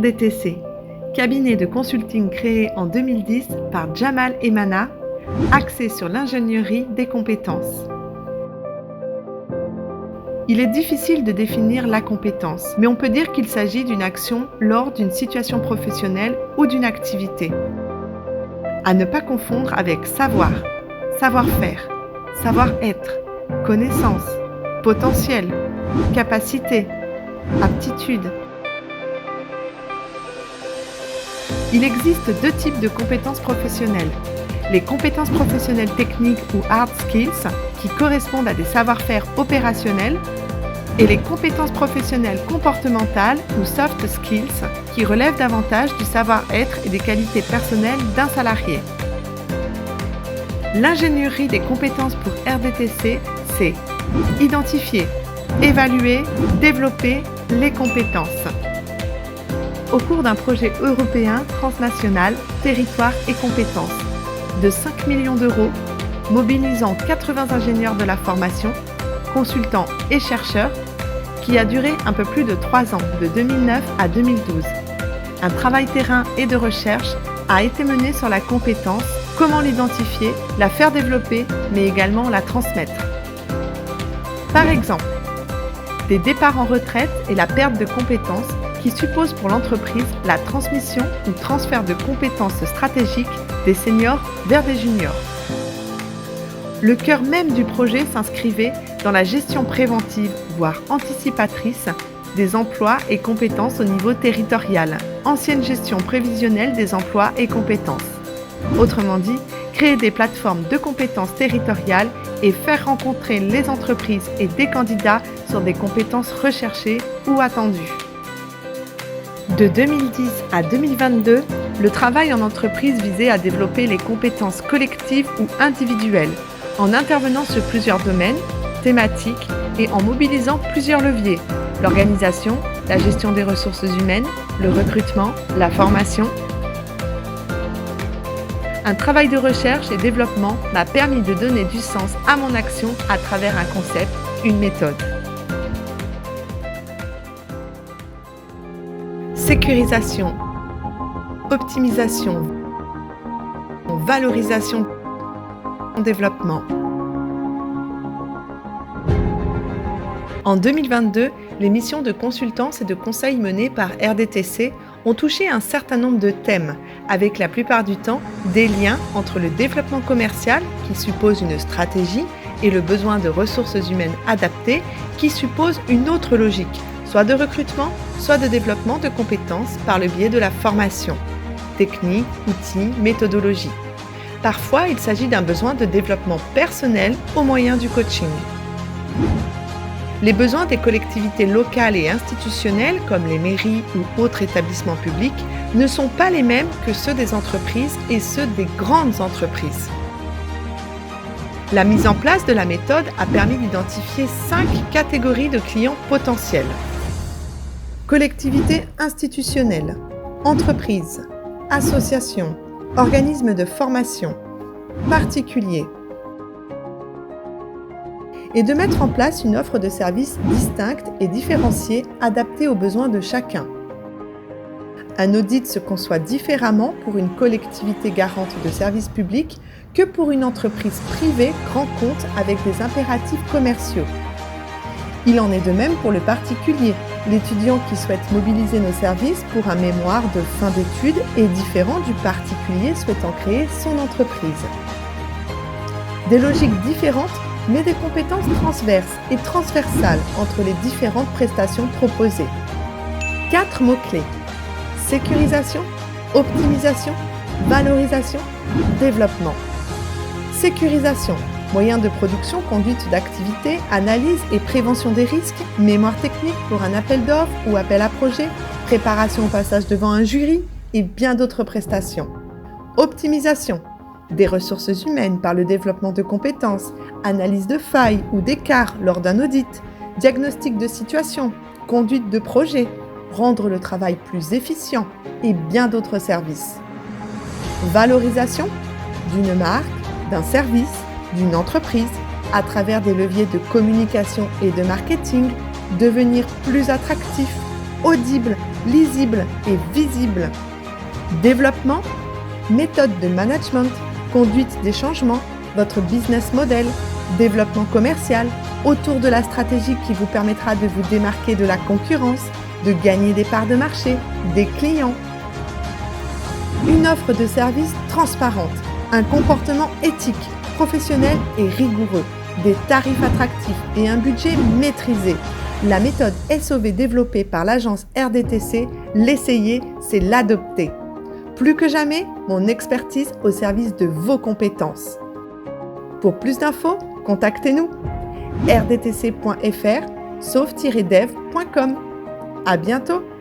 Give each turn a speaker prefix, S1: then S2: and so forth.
S1: RDTC, cabinet de consulting créé en 2010 par Jamal Emana, axé sur l'ingénierie des compétences. Il est difficile de définir la compétence, mais on peut dire qu'il s'agit d'une action lors d'une situation professionnelle ou d'une activité. À ne pas confondre avec savoir, savoir-faire, savoir-être, connaissance, potentiel, capacité, aptitude. Il existe deux types de compétences professionnelles. Les compétences professionnelles techniques ou hard skills qui correspondent à des savoir-faire opérationnels et les compétences professionnelles comportementales ou soft skills qui relèvent davantage du savoir-être et des qualités personnelles d'un salarié. L'ingénierie des compétences pour RDTC, c'est identifier, évaluer, développer les compétences. Au cours d'un projet européen transnational, territoire et compétences, de 5 millions d'euros, mobilisant 80 ingénieurs de la formation, consultants et chercheurs, qui a duré un peu plus de 3 ans, de 2009 à 2012. Un travail terrain et de recherche a été mené sur la compétence, comment l'identifier, la faire développer, mais également la transmettre. Par exemple, des départs en retraite et la perte de compétences qui suppose pour l'entreprise la transmission ou transfert de compétences stratégiques des seniors vers des juniors. Le cœur même du projet s'inscrivait dans la gestion préventive, voire anticipatrice, des emplois et compétences au niveau territorial, ancienne gestion prévisionnelle des emplois et compétences. Autrement dit, créer des plateformes de compétences territoriales et faire rencontrer les entreprises et des candidats sur des compétences recherchées ou attendues. De 2010 à 2022, le travail en entreprise visait à développer les compétences collectives ou individuelles, en intervenant sur plusieurs domaines, thématiques et en mobilisant plusieurs leviers, l'organisation, la gestion des ressources humaines, le recrutement, la formation. Un travail de recherche et développement m'a permis de donner du sens à mon action à travers un concept, une méthode. Sécurisation, optimisation, valorisation, développement. En 2022, les missions de consultance et de conseil menées par RDTC ont touché un certain nombre de thèmes, avec la plupart du temps des liens entre le développement commercial, qui suppose une stratégie, et le besoin de ressources humaines adaptées, qui suppose une autre logique, soit de recrutement, soit de développement de compétences par le biais de la formation, techniques, outils, méthodologie. Parfois, il s'agit d'un besoin de développement personnel au moyen du coaching. Les besoins des collectivités locales et institutionnelles, comme les mairies ou autres établissements publics, ne sont pas les mêmes que ceux des entreprises et ceux des grandes entreprises. La mise en place de la méthode a permis d'identifier 5 catégories de clients potentiels. Collectivités institutionnelles, entreprises, associations, organismes de formation, particuliers. Et de mettre en place une offre de services distincte et différenciée adaptée aux besoins de chacun. Un audit se conçoit différemment pour une collectivité garante de services publics que pour une entreprise privée grand compte avec des impératifs commerciaux. Il en est de même pour le particulier. L'étudiant qui souhaite mobiliser nos services pour un mémoire de fin d'études est différent du particulier souhaitant créer son entreprise. Des logiques différentes, mais des compétences transverses et transversales entre les différentes prestations proposées. 4 mots-clés. Sécurisation, optimisation, valorisation, développement. Sécurisation, moyens de production, conduite d'activité, analyse et prévention des risques, mémoire technique pour un appel d'offres ou appel à projet, préparation au passage devant un jury et bien d'autres prestations. Optimisation, des ressources humaines par le développement de compétences, analyse de failles ou d'écarts lors d'un audit, diagnostic de situation, conduite de projet, rendre le travail plus efficient et bien d'autres services. Valorisation d'une marque, d'un service, d'une entreprise, à travers des leviers de communication et de marketing, devenir plus attractif, audible lisible et visible. Développement, méthode de management, conduite des changements, votre business model, développement commercial, autour de la stratégie qui vous permettra de vous démarquer de la concurrence, de gagner des parts de marché, des clients. Une offre de service transparente, un comportement éthique, professionnel et rigoureux, des tarifs attractifs et un budget maîtrisé. La méthode SOV développée par l'agence RDTC, l'essayer, c'est l'adopter. Plus que jamais, mon expertise au service de vos compétences. Pour plus d'infos, contactez-nous rdtc.fr sauve-dev.com. À bientôt!